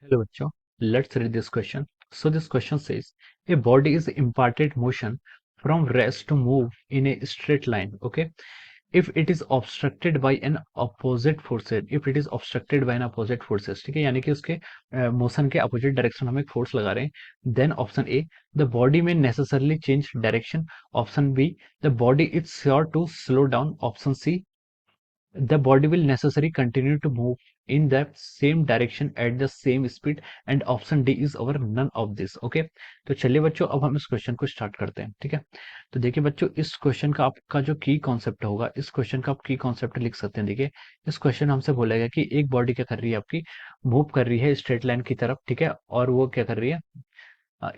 Hello, bachcho. Let's read this question. So this question says, a body is imparted motion from rest to move in a straight line. Okay. If it is obstructed by an opposite forces, if it is obstructed by an opposite forces, ठीक है, यानी कि उसके motion के opposite direction में हम एक force लगा रहे हैं, then option A, the body में necessarily change direction, option B, the body is sure to slow down, option C, the body will necessarily continue to move in that same direction at the same speed, and option D is our none of this. Okay, तो चलिए बच्चों, अब हम इस question को start करते हैं। ठीक है, तो देखिए बच्चों, इस क्वेश्चन का आपका जो की कॉन्सेप्ट होगा, इस क्वेश्चन का आप की कॉन्सेप्ट लिख सकते हैं। देखिए, इस क्वेश्चन हमसे बोलेगा कि एक बॉडी क्या कर रही है, आपकी मूव कर रही है स्ट्रेट लाइन की तरफ। ठीक है, और वो क्या कर रही है,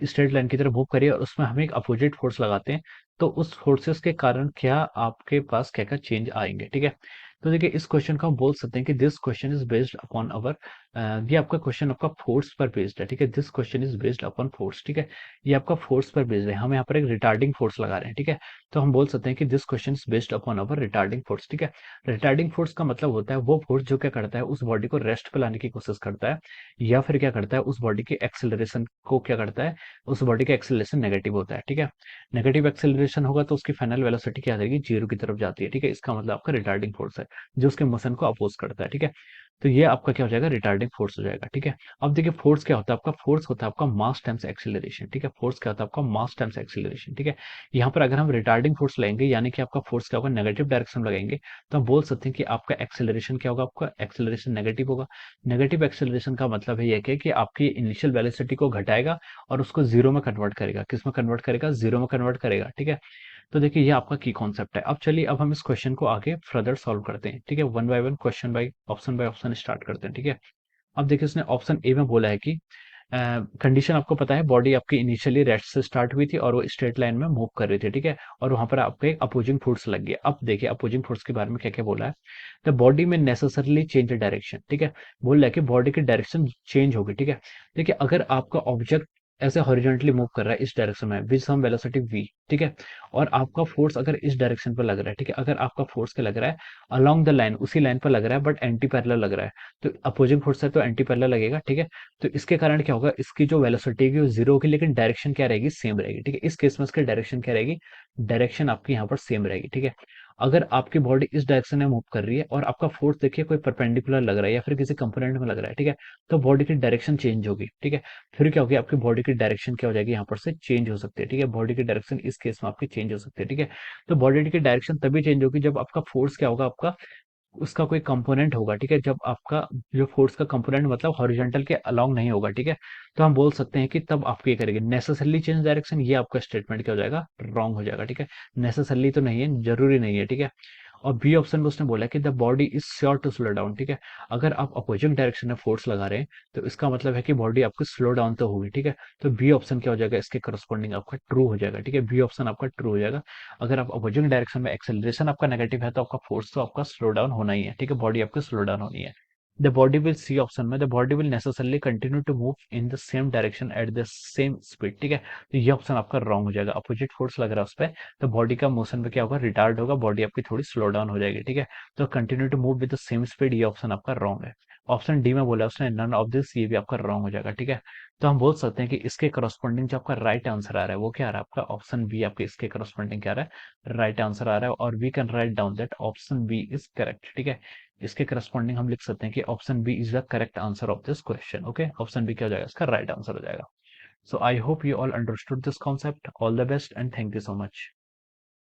स्ट्रेट लाइन की तरफ मूव करिए, और उसमें हम एक अपोजिट फोर्स लगाते हैं, तो उस फोर्सेस के कारण क्या आपके पास क्या क्या चेंज आएंगे। ठीक है, तो देखिए, इस क्वेश्चन को हम बोल सकते हैं कि this question is based upon our, ये आपका क्वेश्चन आपका फोर्स पर बेस्ड है। ठीक है, this question is based upon force. ठीक है, ये आपका फोर्स पर बेस्ड है, हम यहाँ पर एक रिटार्डिंग फोर्स लगा रहे हैं। ठीक है, तो हम बोल सकते हैं कि this question is based upon our retarding force. ठीक है, रिटार्डिंग फोर्स का मतलब होता है वो फोर्स जो क्या करता है, उस बॉडी को रेस्ट पे लाने की कोशिश करता है, या फिर क्या करता है, उस बॉडी के एक्सेलरेशन को क्या करता है, उस बॉडी का एक्सेलरेशन नेगेटिव होता है। ठीक है, नेगेटिव एक्सेलरेशन होगा तो उसकी फाइनल वेलोसिटी क्या आ जाएगी, जीरो की तरफ जाती है। ठीक है, इसका मतलब आपका रिटार्डिंग फोर्स है, जो उसके मोशन को अपोज करता है। ठीक है, तो ये आपका क्या हो जाएगा, रिटार्डिंग फोर्स हो जाएगा। ठीक है, अब देखिए, फोर्स क्या होता है, आपका फोर्स होता है आपका मास टाइम्स एक्सेलरेशन। ठीक है, फोर्स क्या होता है आपका मास टाइम्स एक्सेलरेशन। ठीक है, यहाँ पर अगर हम रिटार्डिंग फोर्स लेंगे, यानी कि आपका फोर्स क्या होगा, नेगेटिव डायरेक्शन में लगाएंगे, तो हम बोल सकते हैं कि आपका एक्सेलरेशन क्या होगा, आपका एक्सेलरेशन नेगेटिव होगा। नेगेटिव एक्सेलरेशन का मतलब है ये कि आपकी इनिशियल वेलोसिटी को घटाएगा और उसको जीरो में कन्वर्ट करेगा। किस में कन्वर्ट करेगा, जीरो में कन्वर्ट करेगा। ठीक है, तो देखिए, ये आपका की कॉन्सेप्ट है। अब चलिए, अब हम इस क्वेश्चन को आगे फर्दर सॉल्व करते हैं। ठीक है, one by one, question by option start करते हैं। ठीक है, अब देखिए, उसने ऑप्शन ए में बोला है कि कंडीशन आपको पता है, बॉडी आपकी इनिशियली रेस्ट से स्टार्ट हुई थी और वो स्ट्रेट लाइन में मूव कर रही थी। ठीक है, और वहां पर आपको एक अपोजिंग फोर्स लग गया। अब देखिए, अपोजिंग फोर्स के बारे में क्या क्या बोला है, द बॉडी में नेसेसरली चेंज डायरेक्शन। ठीक है, बोल रहा है कि बॉडी की डायरेक्शन चेंज होगी। ठीक है, देखिए, अगर आपका ऑब्जेक्ट ऐसे हॉरिजॉन्टली मूव कर रहा है इस डायरेक्शन में विद सम वेलोसिटी v, ठीक है, और आपका फोर्स अगर इस डायरेक्शन पर लग रहा है, ठीक है, अगर आपका फोर्स क्या लग रहा है, अलोंग द लाइन, उसी लाइन पर लग रहा है, बट एंटी पैरेलल लग रहा है, तो अपोजिंग फोर्स है तो एंटी पैरेलल लगेगा। ठीक है, तो इसके कारण क्या होगा, इसकी जो वेलोसिटी है वो जीरो होगी, लेकिन डायरेक्शन क्या रहेगी, सेम रहेगी। ठीक है, इस केस में इसकी डायरेक्शन क्या रहेगी, डायरेक्शन आपकी यहाँ पर सेम रहेगी। ठीक है, अगर आपकी बॉडी इस डायरेक्शन में मूव कर रही है और आपका फोर्स देखिए कोई परपेंडिकुलर लग रहा है या फिर किसी कंपोनेंट में लग रहा है, ठीक है, तो बॉडी की डायरेक्शन चेंज होगी। ठीक है, फिर क्या होगी, आपकी बॉडी की डायरेक्शन क्या हो जाएगी, यहाँ पर से चेंज हो सकती है। ठीक है, बॉडी की डायरेक्शन इस केस में आपकी चेंज हो सकती है। ठीक है, तो बॉडी की डायरेक्शन तभी चेंज होगी जब आपका फोर्स क्या होगा, आपका उसका कोई कंपोनेंट होगा। ठीक है, जब आपका जो फोर्स का कंपोनेंट मतलब हॉरिजॉन्टल के अलोंग नहीं होगा। ठीक है, तो हम बोल सकते हैं कि तब आपको ये करेगी नेसेसरली चेंज डायरेक्शन, ये आपका स्टेटमेंट क्या हो जाएगा, रॉन्ग हो जाएगा। ठीक है, नेसेसरली तो नहीं है, जरूरी नहीं है। ठीक है, और बी ऑप्शन में उसने बोला कि the body is sure to slow down. ठीक है, अगर आप अपोजिंग डायरेक्शन में फोर्स लगा रहे हैं तो इसका मतलब है कि बॉडी आपकी स्लो डाउन तो होगी। ठीक है, तो बी ऑप्शन क्या हो जाएगा, इसके करस्पॉन्डिंग आपका ट्रू हो जाएगा। ठीक है, बी ऑप्शन आपका ट्रू हो जाएगा। अगर आप अपोजिंग डायरेक्शन में एक्सेलरेशन आपका नेगेटिव है तो आपका फोर्स तो आपका स्लो डाउन होना ही है। ठीक है, बॉडी आपकी स्लो डाउन होनी है। The body will, C option में, the body will necessarily continue to move in the same direction at the same speed. ठीक है, तो ये ऑप्शन आपका रॉन्ग हो जाएगा, अपोजिट फोर्स लग रहा है उस पर, तो बॉडी का मोशन में क्या होगा, रिटार्ड होगा, बॉडी आपकी थोड़ी स्लो डाउन हो जाएगी। ठीक है, तो continue to move with the same speed, ये ऑप्शन आपका रॉन्ग है। ऑप्शन डी में बोला उसने नन ऑफ दिस, ये भी आपका रॉन्ग हो जाएगा। ठीक है, तो हम बोल सकते हैं कि इसके करस्पॉन्डिंग जो आपका राइट आंसर आ रहा है वो क्या आ रहा है, आपका ऑप्शन बी आपके इसके करस्पॉन्डिंग क्या आ रहा है, राइट आंसर आ रहा है, और we can write down that option B is correct. ठीक है, इसके करस्पॉन्डिंग हम लिख सकते हैं कि option B is the correct answer of this question. Okay, option B क्या हो जाएगा, इसका राइट आंसर हो जाएगा। So I hope you all understood this concept. All the best and thank you so much.